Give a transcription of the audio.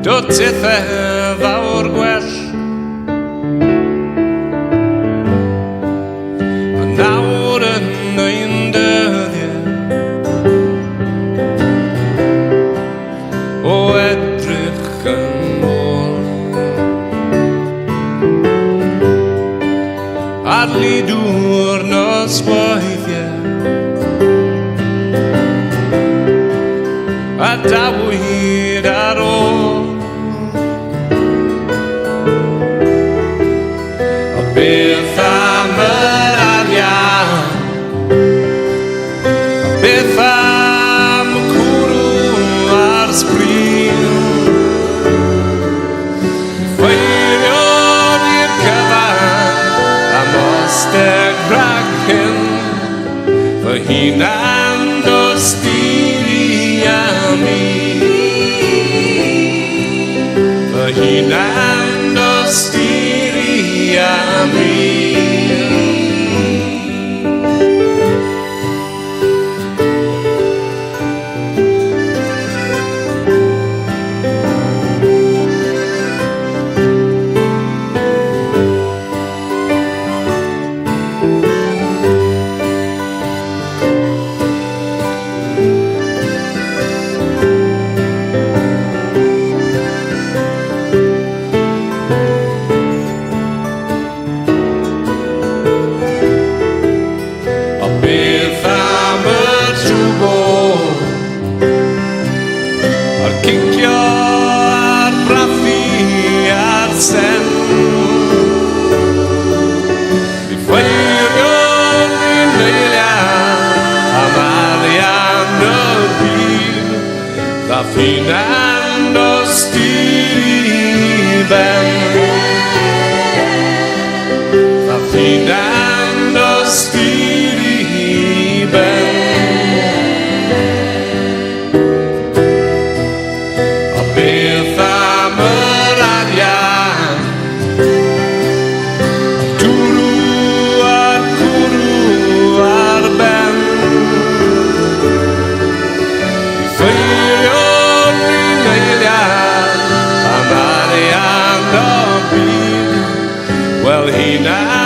Dwtithe fawr gwell a nawr yn ein dyddiau o edrych yn ôl ar lidwr noswaithiau a dawyd ar ôl beth am yr arian beth am cwrw ar sbrin ffeirion i'r cyfan am osteg rhag hyn fy hunan dostiri am i fy hunan dostiri am i beth am y trwbl a'r cicio a'r brathu a'r sen i ffeirion i'n eiliad am arian y byd ddath hunan dostiri ben ddath hunan dostiri a beth am yr arian a dwrw a'r cwrw ar ben i ffeirion i'n eiliad am arian o byd wel hunan